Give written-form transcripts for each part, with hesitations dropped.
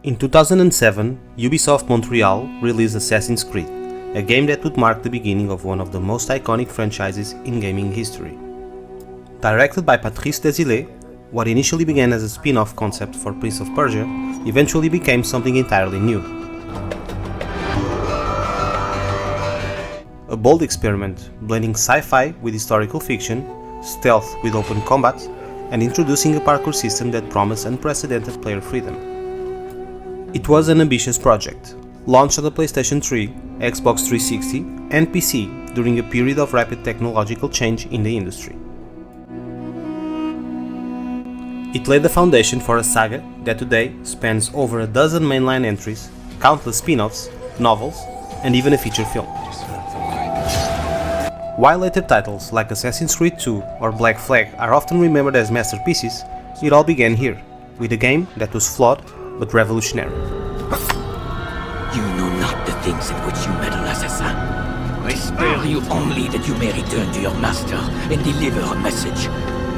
In 2007, Ubisoft Montreal released Assassin's Creed, a game that would mark the beginning of one of the most iconic franchises in gaming history. Directed by Patrice Desilets, what initially began as a spin-off concept for Prince of Persia eventually became something entirely new. A bold experiment, blending sci-fi with historical fiction, stealth with open combat, and introducing a parkour system that promised unprecedented player freedom. It was an ambitious project, launched on the PlayStation 3, Xbox 360, and PC during a period of rapid technological change in the industry. It laid the foundation for a saga that today spans over a dozen mainline entries, countless spin-offs, novels, and even a feature film. While later titles like Assassin's Creed 2 or Black Flag are often remembered as masterpieces, it all began here, with a game that was flawed but revolutionary. You know not the things in which you meddle, assassin. I spare you only that you may return to your master and deliver a message.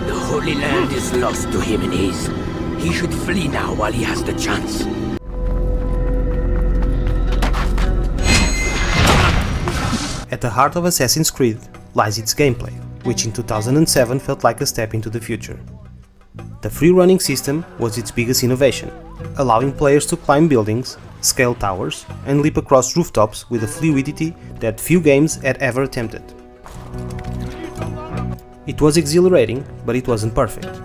The Holy Land is lost to him and his. He should flee now while he has the chance. At the heart of Assassin's Creed lies its gameplay, which in 2007 felt like a step into the future. The free running system was its biggest innovation, allowing players to climb buildings, scale towers, and leap across rooftops with a fluidity that few games had ever attempted. It was exhilarating, but it wasn't perfect.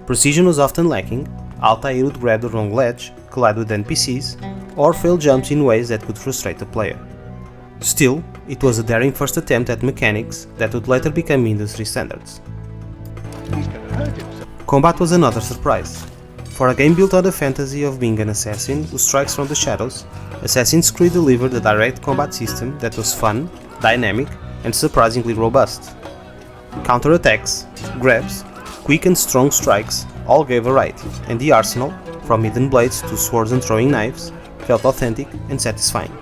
Precision was often lacking. Altaïr would grab the wrong ledge, collide with NPCs, or fail jumps in ways that could frustrate the player. Still, it was a daring first attempt at mechanics that would later become industry standards. Combat was another surprise. For a game built on the fantasy of being an assassin who strikes from the shadows, Assassin's Creed delivered a direct combat system that was fun, dynamic, and surprisingly robust. Counterattacks, grabs, quick and strong strikes all gave variety, and the arsenal, from hidden blades to swords and throwing knives, felt authentic and satisfying.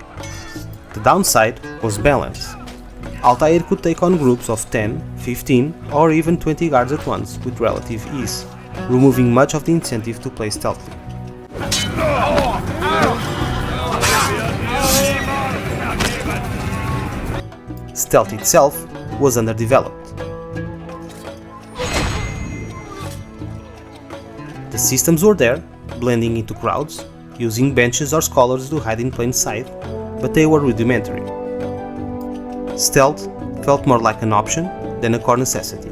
The downside was balance. Altaïr could take on groups of 10, 15, or even 20 guards at once with relative ease, removing much of the incentive to play stealthily. Stealth itself was underdeveloped. The systems were there, blending into crowds, using benches or scholars to hide in plain sight, but they were rudimentary. Stealth felt more like an option than a core necessity.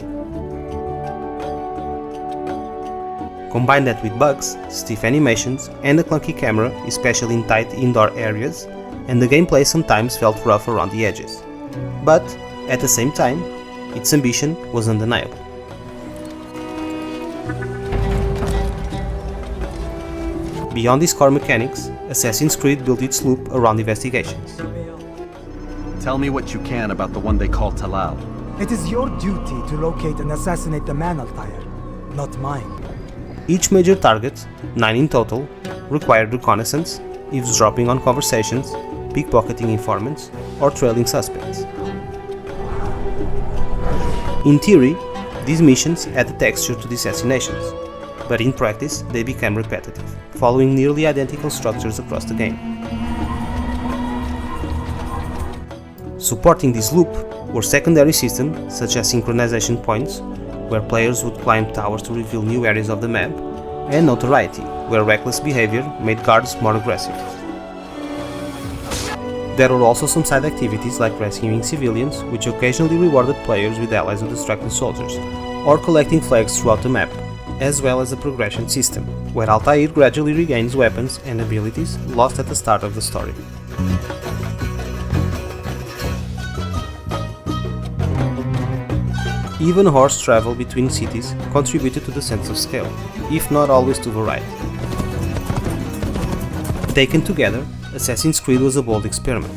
Combine that with bugs, stiff animations, and a clunky camera, especially in tight indoor areas, and the gameplay sometimes felt rough around the edges. But, at the same time, its ambition was undeniable. Beyond these core mechanics, Assassin's Creed built its loop around investigations. Tell me what you can about the one they call Talal. It is your duty to locate and assassinate the man, Altaïr, not mine. Each major target, 9 in total, required reconnaissance, eavesdropping on conversations, pickpocketing informants, or trailing suspects. In theory, these missions add a texture to the assassinations, but in practice they became repetitive, following nearly identical structures across the game. Supporting this loop were secondary systems such as synchronization points, where players would climb towers to reveal new areas of the map, and notoriety, where reckless behavior made guards more aggressive. There were also some side activities like rescuing civilians, which occasionally rewarded players with allies of distracted soldiers, or collecting flags throughout the map, as well as a progression system, where Altaïr gradually regains weapons and abilities lost at the start of the story. Even horse travel between cities contributed to the sense of scale, if not always to variety. Taken together, Assassin's Creed was a bold experiment.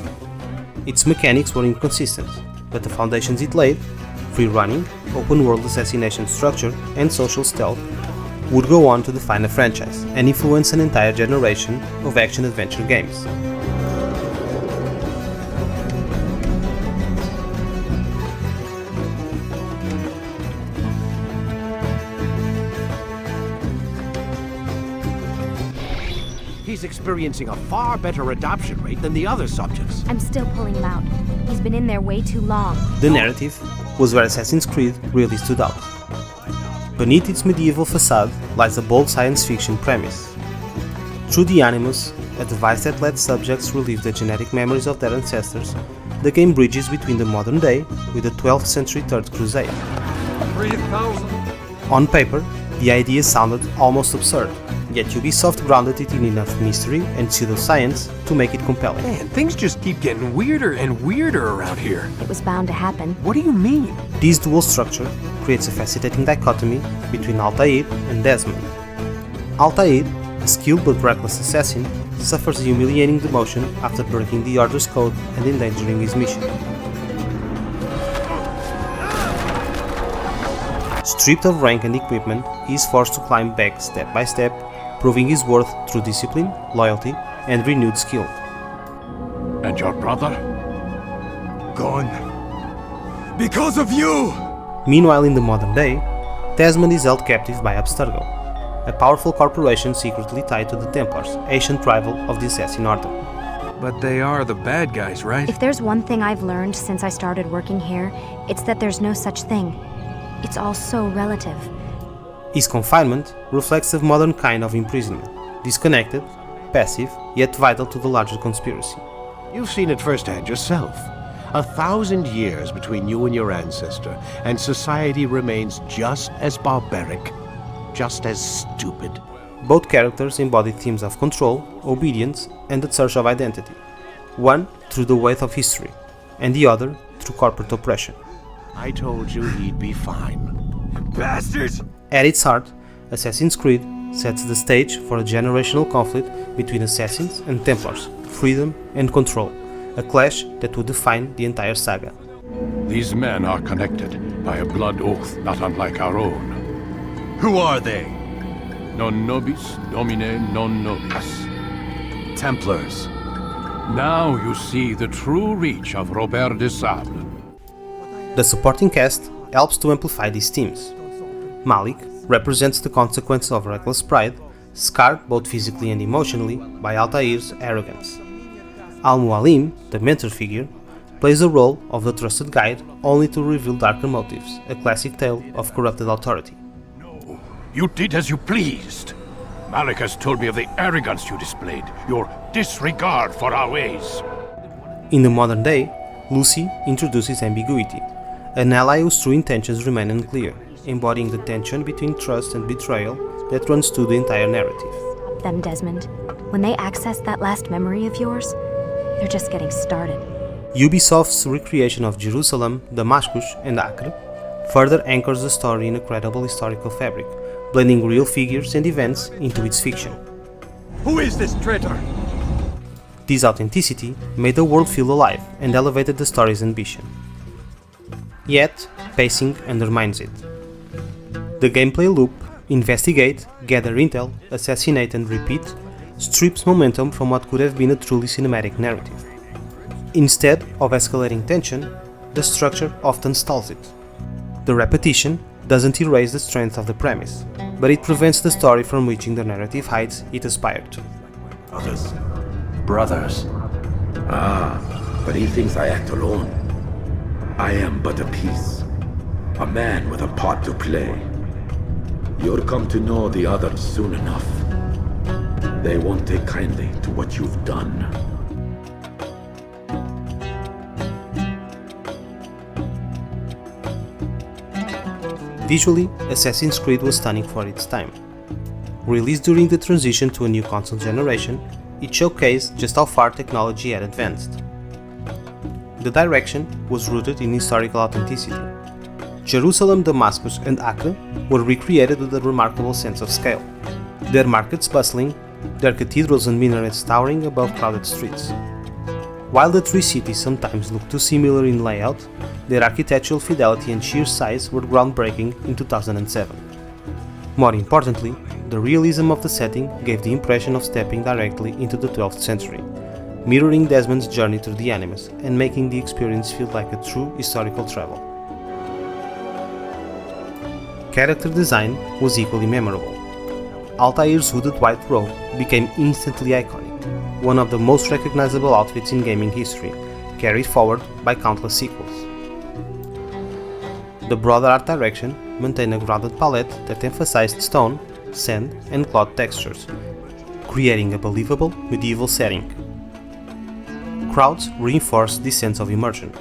Its mechanics were inconsistent, but the foundations it laid, free running, open-world assassination structure, and social stealth, would go on to define a franchise and influence an entire generation of action-adventure games. He's experiencing a far better adoption rate than the other subjects. I'm still pulling him out. He's been in there way too long. The narrative was where Assassin's Creed really stood out. Beneath its medieval facade lies a bold science fiction premise. Through the Animus, a device that lets subjects relive the genetic memories of their ancestors, the game bridges between the modern day with the 12th century Third Crusade. 3,000. On paper, the idea sounded almost absurd, yet Ubisoft grounded it in enough mystery and pseudoscience to make it compelling. Man, things just keep getting weirder and weirder around here. It was bound to happen. What do you mean? This dual structure creates a fascinating dichotomy between Altaïr and Desmond. Altaïr, a skilled but reckless assassin, suffers a humiliating demotion after breaking the Order's code and endangering his mission. Stripped of rank and equipment, he is forced to climb back step by step, proving his worth through discipline, loyalty, and renewed skill. And your brother? Gone. Because of you! Meanwhile, in the modern day, Desmond is held captive by Abstergo, a powerful corporation secretly tied to the Templars, ancient rival of the Assassin Order. But they are the bad guys, right? If there's one thing I've learned since I started working here, it's that there's no such thing. It's all so relative. His confinement reflects a modern kind of imprisonment, disconnected, passive, yet vital to the larger conspiracy. You've seen it firsthand yourself. 1,000 years between you and your ancestor, and society remains just as barbaric, just as stupid. Both characters embody themes of control, obedience, and the search of identity, one through the weight of history, and the other through corporate oppression. I told you he'd be fine. Bastards! At its heart, Assassin's Creed sets the stage for a generational conflict between assassins and Templars, freedom and control, a clash that would define the entire saga. These men are connected by a blood oath not unlike our own. Who are they? Non nobis, domine non nobis. Templars. Now you see the true reach of Robert de Sable. The supporting cast helps to amplify these themes. Malik represents the consequence of reckless pride, scarred both physically and emotionally by Altair's arrogance. Al-Mualim, the mentor figure, plays the role of the trusted guide only to reveal darker motives, a classic tale of corrupted authority. No, you did as you pleased. Malik has told me of the arrogance you displayed, your disregard for our ways. In the modern day, Lucy introduces ambiguity, an ally whose true intentions remain unclear, embodying the tension between trust and betrayal that runs through the entire narrative. Them, Desmond. When they access that last memory of yours, they're just getting started. Ubisoft's recreation of Jerusalem, Damascus, and Acre further anchors the story in a credible historical fabric, blending real figures and events into its fiction. Who is this traitor? This authenticity made the world feel alive and elevated the story's ambition. Yet, pacing undermines it. The gameplay loop, investigate, gather intel, assassinate and repeat, strips momentum from what could have been a truly cinematic narrative. Instead of escalating tension, the structure often stalls it. The repetition doesn't erase the strength of the premise, but it prevents the story from reaching the narrative heights it aspired to. Others. Brothers. Ah, but he thinks I act alone. I am but a piece. A man with a part to play. You'll come to know the others soon enough. They won't take kindly to what you've done. Visually, Assassin's Creed was stunning for its time. Released during the transition to a new console generation, it showcased just how far technology had advanced. The direction was rooted in historical authenticity. Jerusalem, Damascus, and Acre were recreated with a remarkable sense of scale, their markets bustling, their cathedrals and minarets towering above crowded streets. While the three cities sometimes look too similar in layout, their architectural fidelity and sheer size were groundbreaking in 2007. More importantly, the realism of the setting gave the impression of stepping directly into the 12th century, mirroring Desmond's journey through the Animus and making the experience feel like a true historical travel. Character design was equally memorable. Altair's hooded white robe became instantly iconic, one of the most recognizable outfits in gaming history, carried forward by countless sequels. The broader art direction maintained a grounded palette that emphasized stone, sand, and cloud textures, creating a believable medieval setting. Crowds reinforced this sense of immersion.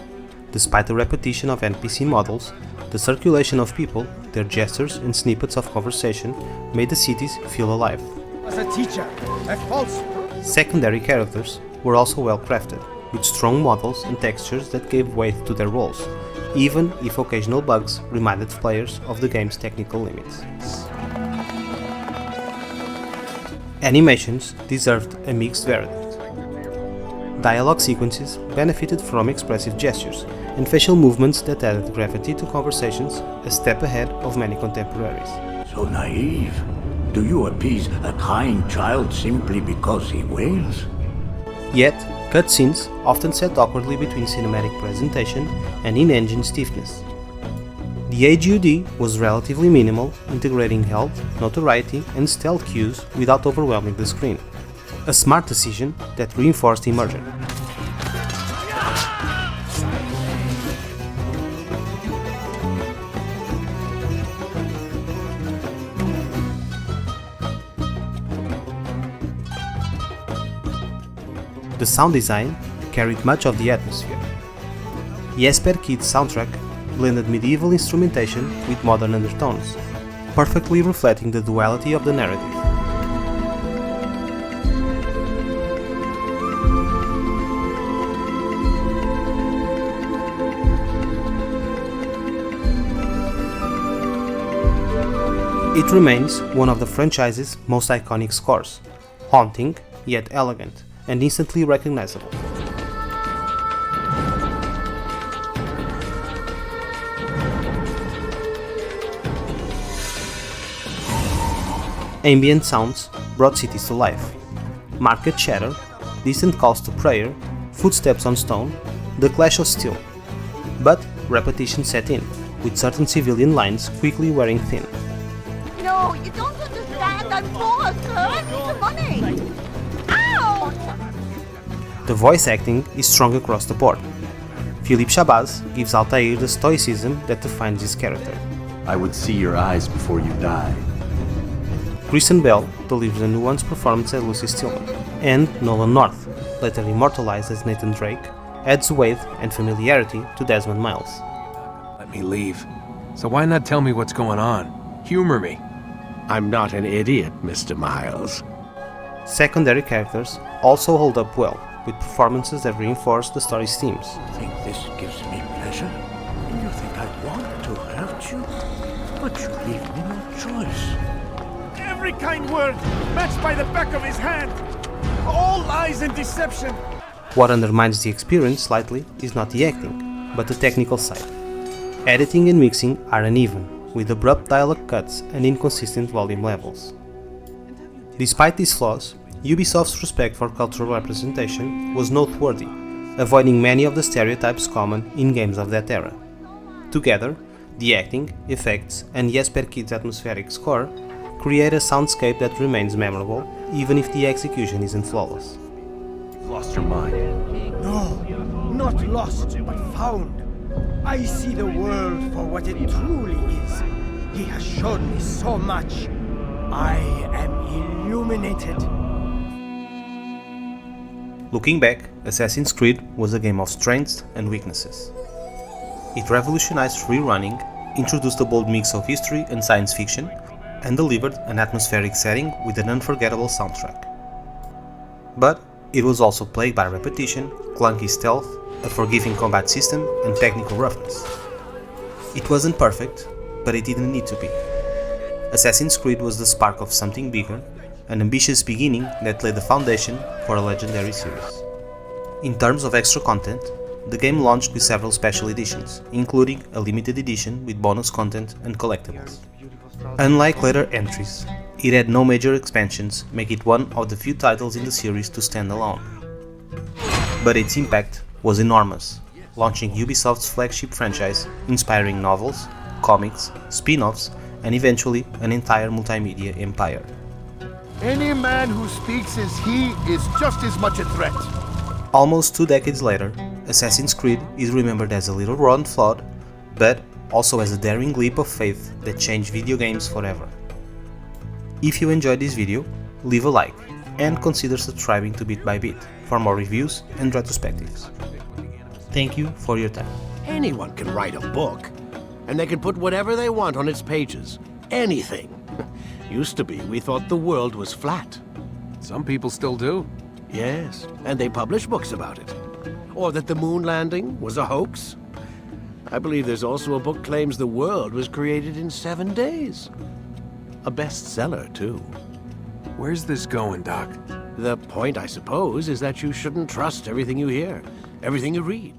Despite the repetition of NPC models, the circulation of people, their gestures, and snippets of conversation made the cities feel alive. As a teacher, a false. Secondary characters were also well crafted, with strong models and textures that gave weight to their roles, even if occasional bugs reminded players of the game's technical limits. Animations deserved a mixed verdict. Dialogue sequences benefited from expressive gestures and facial movements that added gravity to conversations, a step ahead of many contemporaries. So naive. Do you appease a crying child simply because he wails? Yet, cutscenes often sat awkwardly between cinematic presentation and in-engine stiffness. The HUD was relatively minimal, integrating health, notoriety, and stealth cues without overwhelming the screen. A smart decision that reinforced immersion. The sound design carried much of the atmosphere. Jesper Kid's soundtrack blended medieval instrumentation with modern undertones, perfectly reflecting the duality of the narrative. It remains one of the franchise's most iconic scores, haunting yet elegant and instantly recognizable. Ambient sounds brought cities to life. Market chatter, distant calls to prayer, footsteps on stone, the clash of steel. But repetition set in, with certain civilian lines quickly wearing thin. No, you don't understand. I'm poor, sir. I need the money. Ow! The voice acting is strong across the board. Philippe Chabaz gives Altaïr the stoicism that defines his character. I would see your eyes before you die. Kristen Bell delivers a nuanced performance as Lucy Stillman, and Nolan North, later immortalized as Nathan Drake, adds weight and familiarity to Desmond Miles. Let me leave. So why not tell me what's going on? Humor me. I'm not an idiot, Mr. Miles. Secondary characters also hold up well, with performances that reinforce the story's themes. You think this gives me pleasure? You think I want to hurt you? But you leave me no choice. Every kind word matched by the back of his hand. All lies and deception. What undermines the experience slightly is not the acting, but the technical side. Editing and mixing are uneven, with abrupt dialogue cuts and inconsistent volume levels. Despite these flaws, Ubisoft's respect for cultural representation was noteworthy, avoiding many of the stereotypes common in games of that era. Together, the acting, effects, and Jesper Kid's atmospheric score create a soundscape that remains memorable, even if the execution isn't flawless. You've lost your mind. No, not lost, but found. I see the world for what it truly is. He has shown me so much. I am illuminated. Looking back, Assassin's Creed was a game of strengths and weaknesses. It revolutionized free running, introduced a bold mix of history and science fiction, and delivered an atmospheric setting with an unforgettable soundtrack. But it was also plagued by repetition, clunky stealth, a forgiving combat system, and technical roughness. It wasn't perfect, but it didn't need to be. Assassin's Creed was the spark of something bigger, an ambitious beginning that laid the foundation for a legendary series. In terms of extra content, the game launched with several special editions, including a limited edition with bonus content and collectibles. Unlike later entries, it had no major expansions, making it one of the few titles in the series to stand alone. But its impact was enormous, launching Ubisoft's flagship franchise, inspiring novels, comics, spin-offs, and eventually an entire multimedia empire. Any man who speaks as he is just as much a threat. Almost 2 decades later, Assassin's Creed is remembered as a little raw and flawed, but also as a daring leap of faith that changed video games forever. If you enjoyed this video, leave a like and consider subscribing to Bit by Bit for more reviews and retrospectives. Thank you for your time. Anyone can write a book, and they can put whatever they want on its pages. Anything. Used to be, we thought the world was flat. Some people still do. Yes, and they publish books about it. Or that the moon landing was a hoax. I believe there's also a book claims the world was created in 7 days. A bestseller, too. Where's this going, Doc? The point, I suppose, is that you shouldn't trust everything you hear, everything you read.